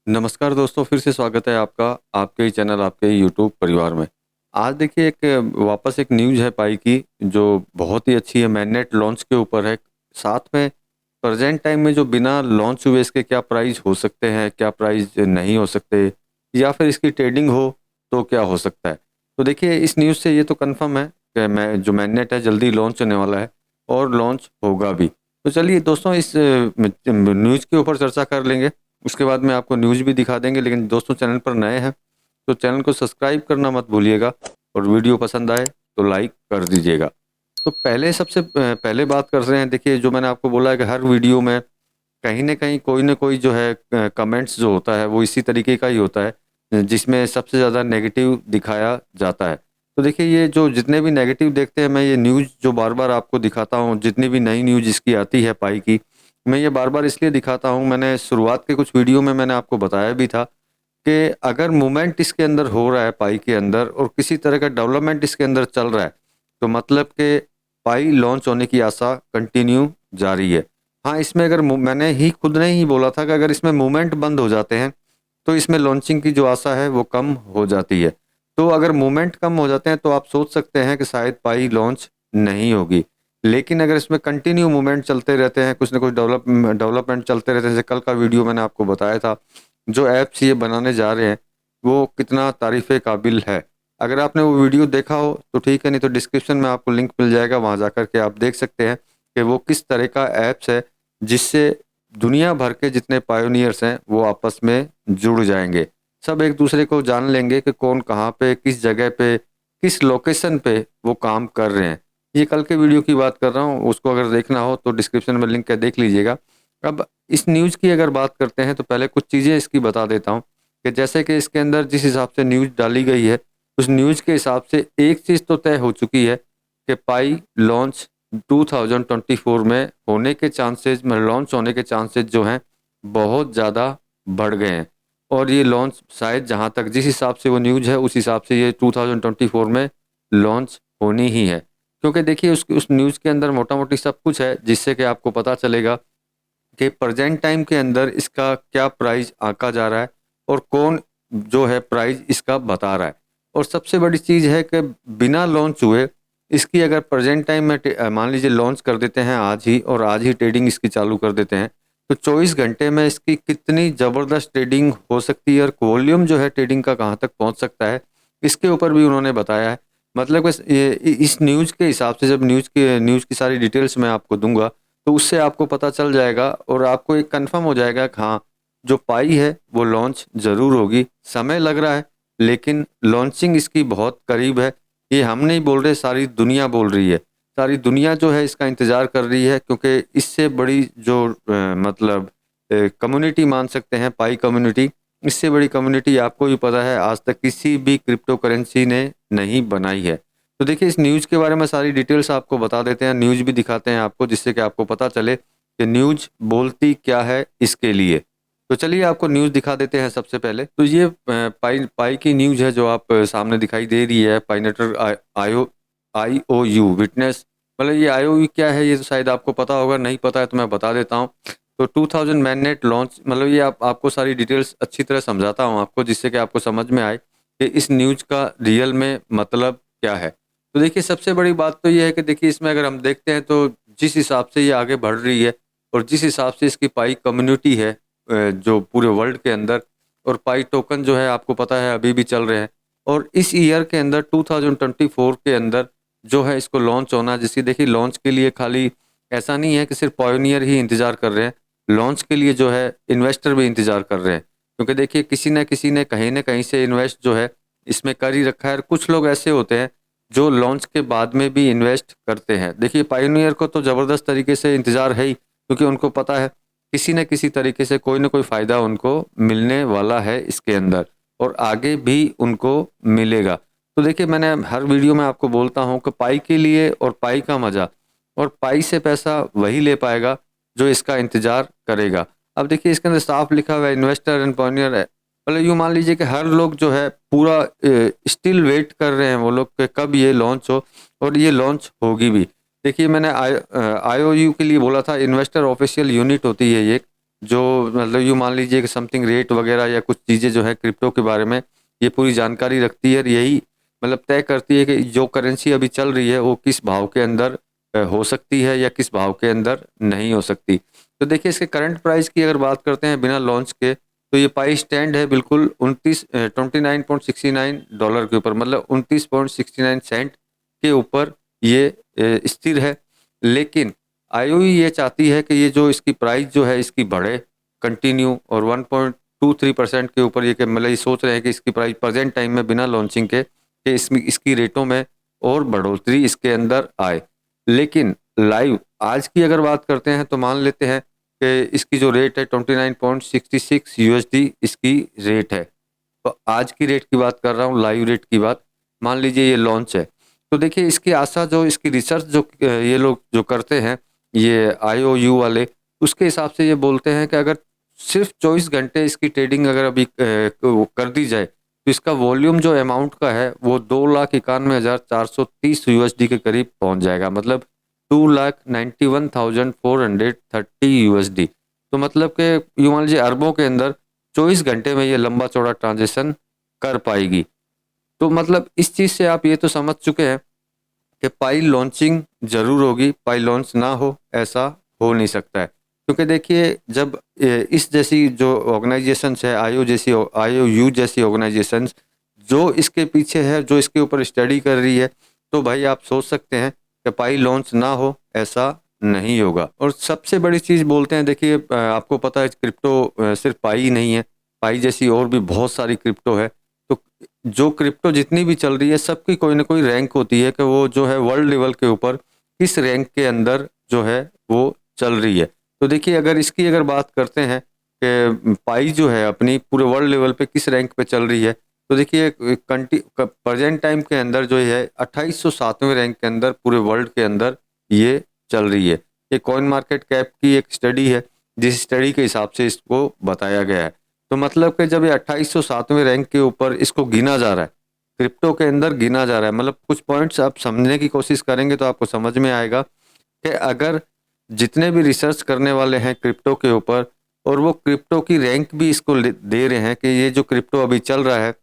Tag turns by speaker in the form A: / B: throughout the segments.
A: नमस्कार दोस्तों, फिर से स्वागत है आपका आपके ही चैनल, आपके ही यूट्यूब परिवार में। आज देखिए वापस एक न्यूज़ है पाई की, जो बहुत ही अच्छी है। मैननेट लॉन्च के ऊपर है। साथ में प्रेजेंट टाइम में जो बिना लॉन्च हुए इसके क्या प्राइस हो सकते हैं, क्या प्राइस नहीं हो सकते, या फिर इसकी ट्रेडिंग हो तो क्या हो सकता है। तो देखिए इस न्यूज़ से ये तो कंफर्म है कि मैननेट है जल्दी लॉन्च होने वाला है और लॉन्च होगा भी। तो चलिए दोस्तों, इस न्यूज़ के ऊपर चर्चा कर लेंगे। उसके बाद में आपको न्यूज़ भी दिखा देंगे। लेकिन दोस्तों, चैनल पर नए हैं तो चैनल को सब्सक्राइब करना मत भूलिएगा, और वीडियो पसंद आए तो लाइक कर दीजिएगा। तो सबसे पहले बात कर रहे हैं। देखिए, जो मैंने आपको बोला है कि हर वीडियो में कहीं न कोई जो है कमेंट्स जो होता है वो इसी तरीके का ही होता है, जिसमें सबसे ज़्यादा नेगेटिव दिखाया जाता है। तो देखिए, ये जो जितने भी नेगेटिव देखते हैं, मैं ये न्यूज़ जो बार-बार आपको दिखाता हूँ, जितनी भी नई न्यूज़ इसकी आती है पाई की, मैं ये बार-बार इसलिए दिखाता हूँ। मैंने शुरुआत के कुछ वीडियो में मैंने आपको बताया भी था कि अगर मूवमेंट इसके अंदर हो रहा है पाई के अंदर, और किसी तरह का डेवलपमेंट इसके अंदर चल रहा है, तो मतलब कि पाई लॉन्च होने की आशा कंटिन्यू जारी है। हाँ, इसमें अगर मैंने ही खुद ने ही बोला था कि अगर इसमें मूवमेंट बंद हो जाते हैं तो इसमें लॉन्चिंग की जो आशा है वो कम हो जाती है। तो अगर मूवमेंट कम हो जाते हैं तो आप सोच सकते हैं कि शायद पाई लॉन्च नहीं होगी। लेकिन अगर इसमें कंटिन्यू मूवमेंट चलते रहते हैं, कुछ ना कुछ डेवलपमेंट चलते रहते हैं, जैसे कल का वीडियो मैंने आपको बताया था, जो ऐप्स ये बनाने जा रहे हैं वो कितना तारीफ़ काबिल है। अगर आपने वो वीडियो देखा हो तो ठीक है, नहीं तो डिस्क्रिप्शन में आपको लिंक मिल जाएगा, वहाँ जाकर के आप देख सकते हैं कि वो किस तरह का ऐप्स है, जिससे दुनिया भर के जितने पायोनियर्स हैं वो आपस में जुड़ जाएंगे। सब एक दूसरे को जान लेंगे कि कौन कहाँ पे, किस जगह पे, किस लोकेशन पे वो काम कर रहे हैं। ये कल के वीडियो की बात कर रहा हूँ, उसको अगर देखना हो तो डिस्क्रिप्शन में लिंक है, देख लीजिएगा। अब इस न्यूज़ की अगर बात करते हैं तो पहले कुछ चीज़ें इसकी बता देता हूँ कि जैसे कि इसके अंदर जिस हिसाब से न्यूज़ डाली गई है, उस न्यूज़ के हिसाब से एक चीज़ तो तय हो चुकी है कि पाई लॉन्च 2024 में होने के चांसेस, में लॉन्च होने के चांसेस जो हैं बहुत ज़्यादा बढ़ गए हैं। और ये लॉन्च शायद, जहाँ तक जिस हिसाब से वो न्यूज़ है उस हिसाब से, ये 2024 में लॉन्च होनी ही है। क्योंकि देखिए उस न्यूज़ के अंदर मोटा मोटी सब कुछ है, जिससे कि आपको पता चलेगा कि प्रेजेंट टाइम के अंदर इसका क्या प्राइस आंका जा रहा है, और कौन जो है प्राइस इसका बता रहा है। और सबसे बड़ी चीज़ है कि बिना लॉन्च हुए इसकी अगर प्रेजेंट टाइम में मान लीजिए लॉन्च कर देते हैं आज ही, और आज ही ट्रेडिंग इसकी चालू कर देते हैं, तो 24 घंटे में इसकी कितनी ज़बरदस्त ट्रेडिंग हो सकती है, और वॉल्यूम जो है ट्रेडिंग का कहाँ तक पहुँच सकता है, इसके ऊपर भी उन्होंने बताया है। मतलब इस न्यूज़ के हिसाब से, जब न्यूज़ की सारी डिटेल्स मैं आपको दूंगा, तो उससे आपको पता चल जाएगा और आपको एक कंफर्म हो जाएगा कि हाँ, जो पाई है वो लॉन्च ज़रूर होगी। समय लग रहा है, लेकिन लॉन्चिंग इसकी बहुत करीब है। ये हम नहीं बोल रहे, सारी दुनिया बोल रही है। सारी दुनिया जो है इसका इंतज़ार कर रही है, क्योंकि इससे बड़ी जो मतलब कम्युनिटी मान सकते हैं, पाई कम्युनिटी, इससे बड़ी कम्युनिटी आपको भी पता है आज तक किसी भी क्रिप्टो करेंसी ने नहीं बनाई है। तो देखिए, इस न्यूज़ के बारे में सारी डिटेल्स आपको बता देते हैं, न्यूज़ भी दिखाते हैं आपको, जिससे कि आपको पता चले कि न्यूज़ बोलती क्या है इसके लिए। तो चलिए आपको न्यूज़ दिखा देते हैं सबसे पहले। तो ये पाई पाई की न्यूज़ है जो आप सामने दिखाई दे रही है। पाइनेटर आईओ आईओयू विटनेस, मतलब ये आईओयू क्या है ये तो शायद आपको पता होगा, नहीं पता है तो मैं बता देता हूँ। तो 2000 मैननेट लॉन्च, मतलब ये आपको सारी डिटेल्स अच्छी तरह समझाता हूँ आपको, जिससे कि आपको समझ में आए कि इस न्यूज़ का रियल में मतलब क्या है। तो देखिए, सबसे बड़ी बात तो ये है कि देखिए, इसमें अगर हम देखते हैं तो जिस हिसाब से ये आगे बढ़ रही है, और जिस हिसाब से इसकी पाई कम्युनिटी है जो पूरे वर्ल्ड के अंदर, और पाई टोकन जो है आपको पता है अभी भी चल रहे हैं। और इस ईयर के अंदर 2024 के अंदर जो है इसको लॉन्च होना, जिसकी देखिए लॉन्च के लिए खाली ऐसा नहीं है कि सिर्फ पॉयोनियर ही इंतजार कर रहे हैं, लॉन्च के लिए जो है इन्वेस्टर भी इंतजार कर रहे हैं। क्योंकि देखिए, किसी न कहीं से इन्वेस्ट जो है इसमें कर ही रखा है। और कुछ लोग ऐसे होते हैं जो लॉन्च के बाद में भी इन्वेस्ट करते हैं। देखिए, पायोनियर को तो ज़बरदस्त तरीके से इंतज़ार है ही, क्योंकि उनको पता है किसी न किसी तरीके से कोई ना कोई फ़ायदा उनको मिलने वाला है इसके अंदर, और आगे भी उनको मिलेगा। तो देखिए, मैंने हर वीडियो में आपको बोलता हूँ कि पाई के लिए और पाई का मज़ा, और पाई से पैसा वही ले पाएगा जो इसका इंतज़ार करेगा। अब देखिए, इसके अंदर साफ लिखा हुआ है इन्वेस्टर एंड पायोनियर है। मतलब यूँ मान लीजिए कि हर लोग जो है पूरा स्टिल वेट कर रहे हैं वो लोग कि कब ये लॉन्च हो, और ये लॉन्च होगी भी। देखिए, मैंने आईओयू के लिए बोला था, इन्वेस्टर ऑफिशियल यूनिट होती है ये, जो मतलब यूँ मान लीजिए कि समथिंग रेट वगैरह या कुछ चीज़ें जो है क्रिप्टो के बारे में ये पूरी जानकारी रखती है और यही मतलब तय करती है कि जो करेंसी अभी चल रही है वो किस भाव के अंदर हो सकती है या किस भाव के अंदर नहीं हो सकती। तो देखिए इसके करंट प्राइस की अगर बात करते हैं बिना लॉन्च के, तो ये पाई स्टैंड है बिल्कुल 29.69 डॉलर के ऊपर, मतलब 29.69 सेंट के ऊपर ये स्थिर है। लेकिन आईओई ये चाहती है कि ये जो इसकी प्राइस जो है इसकी बढ़े कंटिन्यू, और 1.23% के ऊपर ये मतलब ये सोच रहे हैं कि इसकी प्राइस प्रेजेंट टाइम में बिना लॉन्चिंग के कि इसमें इसकी रेटों में और बढ़ोतरी इसके अंदर आए। लेकिन लाइव आज की अगर बात करते हैं तो मान लेते हैं कि इसकी जो रेट है 29.66 यूएसडी इसकी रेट है। तो आज की रेट की बात कर रहा हूँ, लाइव रेट की बात। मान लीजिए ये लॉन्च है, तो देखिए इसकी आशा जो इसकी रिसर्च जो ये लोग जो करते हैं ये आईओयू वाले, उसके हिसाब से ये बोलते हैं कि अगर सिर्फ 24 घंटे इसकी ट्रेडिंग अगर अभी वो कर दी जाए तो इसका वॉल्यूम जो अमाउंट का है वो 2,91,430 यूएसडी के करीब पहुंच जाएगा, मतलब 2,91,430 यूएसडी। तो मतलब कि यूँ मान लीजिए अरबों के अंदर 24 घंटे में ये लंबा चौड़ा ट्रांजेक्शन कर पाएगी। तो मतलब इस चीज़ से आप ये तो समझ चुके हैं कि पाई लॉन्चिंग जरूर होगी, पाई लॉन्च ना हो ऐसा हो नहीं सकता है। क्योंकि देखिए जब इस जैसी जो ऑर्गेनाइजेशंस है, आईओयू जैसी ऑर्गेनाइजेशंस जो इसके पीछे है, जो इसके ऊपर स्टडी कर रही है, तो भाई आप सोच सकते हैं कि पाई लॉन्च ना हो ऐसा नहीं होगा। और सबसे बड़ी चीज़ बोलते हैं, देखिए आपको पता है क्रिप्टो सिर्फ पाई ही नहीं है, पाई जैसी और भी बहुत सारी क्रिप्टो है। तो जो क्रिप्टो जितनी भी चल रही है सबकी कोई ना कोई रैंक होती है कि वो जो है वर्ल्ड लेवल के ऊपर किस रैंक के अंदर जो है वो चल रही है। तो देखिए अगर इसकी अगर बात करते हैं कि पाई जो है अपनी पूरे वर्ल्ड लेवल पे किस रैंक पे चल रही है, तो देखिए प्रेजेंट टाइम के अंदर जो है 2807वें रैंक के अंदर पूरे वर्ल्ड के अंदर ये चल रही है। ये कॉइन मार्केट कैप की एक स्टडी है, जिस स्टडी के हिसाब से इसको बताया गया है। तो मतलब कि जब ये 2807वें रैंक के ऊपर इसको गिना जा रहा है, क्रिप्टो के अंदर गिना जा रहा है, मतलब कुछ पॉइंट्स आप समझने की कोशिश करेंगे तो आपको समझ में आएगा कि अगर जितने भी रिसर्च करने वाले हैं क्रिप्टो के ऊपर और वो क्रिप्टो की रैंक भी इसको दे रहे हैं कि ये जो क्रिप्टो अभी चल रहा है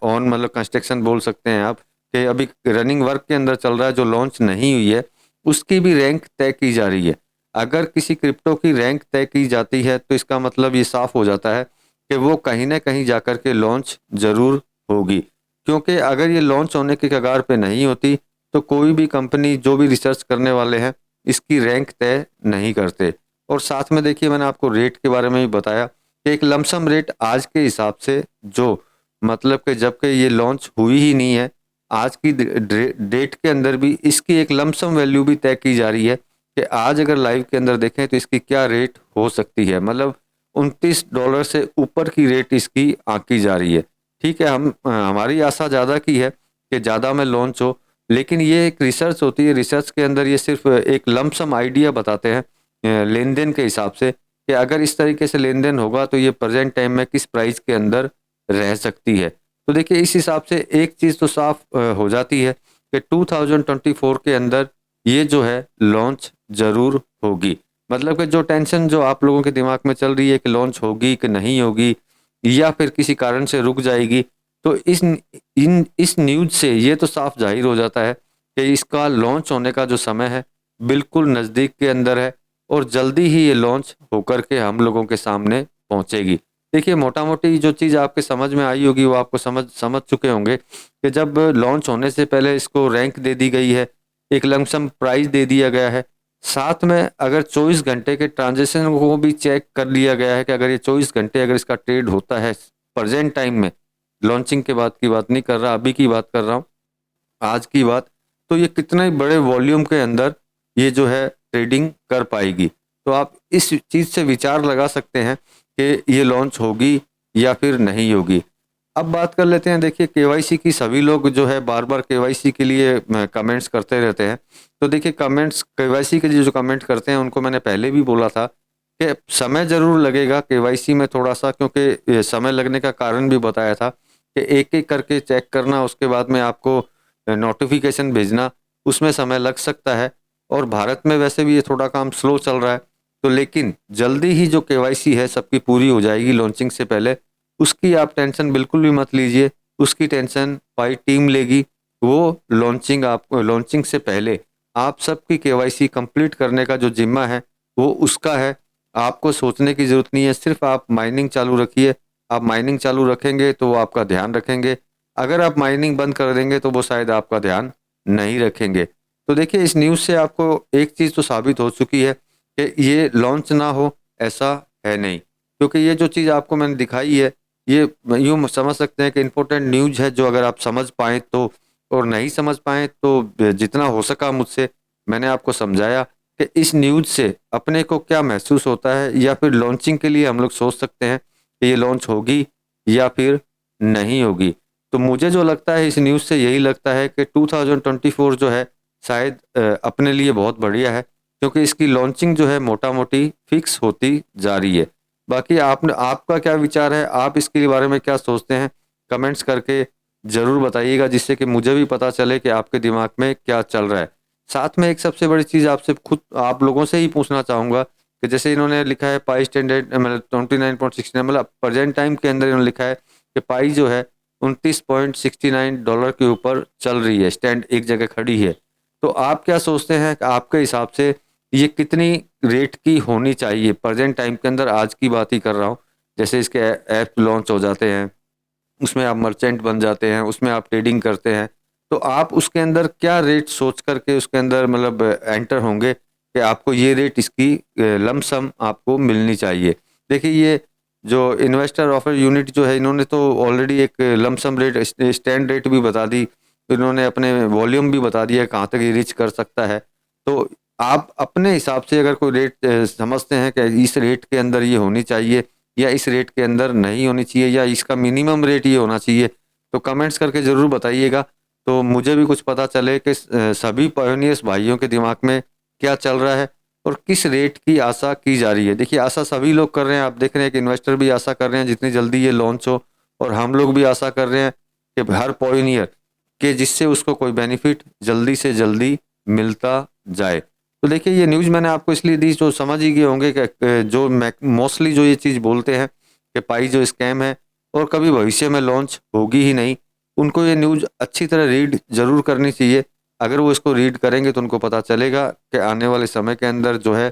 A: ऑन मतलब कंस्ट्रक्शन बोल सकते हैं आप, कि अभी रनिंग वर्क के अंदर चल रहा है, जो लॉन्च नहीं हुई है उसकी भी रैंक तय की जा रही है। अगर किसी क्रिप्टो की रैंक तय की जाती है तो इसका मतलब ये साफ हो जाता है कि वो कहीं ना कहीं जाकर के लॉन्च जरूर होगी। क्योंकि अगर ये लॉन्च होने के कगार पे नहीं होती तो कोई भी कंपनी जो भी रिसर्च करने वाले हैं इसकी रैंक तय नहीं करते। और साथ में देखिए मैंने आपको रेट के बारे में भी बताया कि एक लमसम रेट आज के हिसाब से जो मतलब कि जबकि ये लॉन्च हुई ही नहीं है, आज की डेट के अंदर भी इसकी एक लमसम वैल्यू भी तय की जा रही है कि आज अगर लाइव के अंदर देखें तो इसकी क्या रेट हो सकती है, मतलब $29 से ऊपर की रेट इसकी आंकी जा रही है। ठीक है, हमारी आशा ज़्यादा की है कि ज़्यादा में लॉन्च हो, लेकिन ये एक रिसर्च होती है, रिसर्च के अंदर ये सिर्फ एक लमसम आइडिया बताते हैं लेन देन के हिसाब से कि अगर इस तरीके से लेन देन होगा तो ये प्रेजेंट टाइम में किस प्राइस के अंदर रह सकती है। तो देखिए इस हिसाब से एक चीज़ तो साफ हो जाती है कि 2024 के अंदर ये जो है लॉन्च ज़रूर होगी। मतलब कि जो टेंशन जो आप लोगों के दिमाग में चल रही है कि लॉन्च होगी कि नहीं होगी या फिर किसी कारण से रुक जाएगी, तो इस न्यूज़ से ये तो साफ जाहिर हो जाता है कि इसका लॉन्च होने का जो समय है बिल्कुल नज़दीक के अंदर है और जल्दी ही ये लॉन्च होकर के हम लोगों के सामने पहुंचेगी। देखिए मोटा मोटी जो चीज़ आपके समझ में आई होगी वो आपको समझ समझ चुके होंगे कि जब लॉन्च होने से पहले इसको रैंक दे दी गई है, एक लमसम प्राइस दे दिया गया है, साथ में अगर 24 घंटे के ट्रांजेक्शन को भी चेक कर लिया गया है कि अगर ये 24 घंटे अगर इसका ट्रेड होता है प्रेजेंट टाइम में, लॉन्चिंग के बाद की बात नहीं कर रहा, अभी की बात कर रहा हूँ, आज की बात, तो ये कितने बड़े वॉल्यूम के अंदर ये जो है ट्रेडिंग कर पाएगी। तो आप इस चीज़ से विचार लगा सकते हैं कि ये लॉन्च होगी या फिर नहीं होगी। अब बात कर लेते हैं, देखिए केवाईसी की, सभी लोग जो है बार बार केवाईसी के लिए कमेंट्स करते रहते हैं। तो देखिए कमेंट्स केवाईसी के लिए जो कमेंट करते हैं उनको मैंने पहले भी बोला था कि समय ज़रूर लगेगा केवाईसी में थोड़ा सा, क्योंकि समय लगने का कारण भी बताया था कि एक एक करके चेक करना, उसके बाद में आपको नोटिफिकेशन भेजना, उसमें समय लग सकता है। और भारत में वैसे भी ये थोड़ा काम स्लो चल रहा है, तो लेकिन जल्दी ही जो केवाईसी है सबकी पूरी हो जाएगी लॉन्चिंग से पहले। उसकी आप टेंशन बिल्कुल भी मत लीजिए, उसकी टेंशन पाई टीम लेगी। वो लॉन्चिंग से पहले आप सबकी केवाईसी कंप्लीट करने का जो जिम्मा है वो उसका है। आपको सोचने की जरूरत नहीं है, सिर्फ आप माइनिंग चालू रखिए। आप माइनिंग चालू रखेंगे तो वो आपका ध्यान रखेंगे, अगर आप माइनिंग बंद कर देंगे तो वो शायद आपका ध्यान नहीं रखेंगे। तो देखिए इस न्यूज़ से आपको एक चीज़ तो साबित हो चुकी है कि ये लॉन्च ना हो ऐसा है नहीं, क्योंकि ये जो चीज़ आपको मैंने दिखाई है ये यूँ समझ सकते हैं कि इम्पोर्टेंट न्यूज़ है, जो अगर आप समझ पाएँ तो, और नहीं समझ पाएँ तो जितना हो सका मुझसे मैंने आपको समझाया कि इस न्यूज़ से अपने को क्या महसूस होता है, या फिर लॉन्चिंग के लिए हम लोग सोच सकते हैं कि ये लॉन्च होगी या फिर नहीं होगी। तो मुझे जो लगता है इस न्यूज़ से यही लगता है कि 2024 जो है शायद अपने लिए बहुत बढ़िया है, क्योंकि इसकी लॉन्चिंग जो है मोटा-मोटी फिक्स होती जा रही है। बाकी आपका क्या विचार है? आप इसके बारे में क्या सोचते हैं? कमेंट्स करके ज़रूर बताइएगा, जिससे कि मुझे भी पता चले कि आपके दिमाग में क्या चल रहा है। साथ में एक सबसे बड़ी चीज़ आपसे खुद आप लोगों से ही पूछना चाहूँगा कि जैसे इन्होंने लिखा है पाई स्टैंडर्ड मतलब 29.69, मतलब प्रेजेंट टाइम के अंदर इन्होंने लिखा है कि पाई जो है $29.69 के ऊपर चल रही है, स्टैंड एक जगह खड़ी है। तो आप क्या सोचते हैं कि आपके हिसाब से ये कितनी रेट की होनी चाहिए प्रेजेंट टाइम के अंदर? आज की बात ही कर रहा हूँ, जैसे इसके ऐप लॉन्च हो जाते हैं, उसमें आप मर्चेंट बन जाते हैं, उसमें आप ट्रेडिंग करते हैं, तो आप उसके अंदर क्या रेट सोच करके उसके अंदर मतलब एंटर होंगे कि आपको ये रेट इसकी लमसम आपको मिलनी चाहिए? देखिए ये जो इन्वेस्टर ऑफर यूनिट जो है, इन्होंने तो ऑलरेडी एक लमसम रेट स्टैंड रेट भी बता दी, इन्होंने अपने वॉल्यूम भी बता दिया कहाँ तक ये रीच कर सकता है। तो आप अपने हिसाब से अगर कोई रेट समझते हैं कि इस रेट के अंदर ये होनी चाहिए या इस रेट के अंदर नहीं होनी चाहिए, या इसका मिनिमम रेट ये होना चाहिए, तो कमेंट्स करके ज़रूर बताइएगा, तो मुझे भी कुछ पता चले कि सभी पायोनियर्स भाइयों के दिमाग में क्या चल रहा है और किस रेट की आशा की जा रही है। देखिए आशा सभी लोग कर रहे हैं, आप देख रहे हैं कि इन्वेस्टर भी आशा कर रहे हैं जितनी जल्दी ये लॉन्च हो, और हम लोग भी आशा कर रहे हैं कि हर पायोनियर कि जिससे उसको कोई बेनिफिट जल्दी से जल्दी मिलता जाए। तो देखिए ये न्यूज़ मैंने आपको इसलिए दी, जो समझ ही गए होंगे कि जो मोस्टली जो ये चीज़ बोलते हैं कि पाई जो स्कैम है और कभी भविष्य में लॉन्च होगी ही नहीं, उनको ये न्यूज़ अच्छी तरह रीड ज़रूर करनी चाहिए। अगर वो इसको रीड करेंगे तो उनको पता चलेगा कि आने वाले समय के अंदर जो है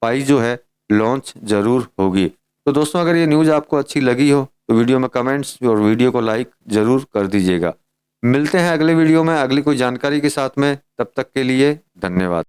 A: पाई जो है लॉन्च ज़रूर होगी। तो दोस्तों अगर ये न्यूज़ आपको अच्छी लगी हो तो वीडियो में कमेंट्स और वीडियो को लाइक ज़रूर कर दीजिएगा। मिलते हैं अगले वीडियो में अगली कोई जानकारी के साथ में, तब तक के लिए धन्यवाद।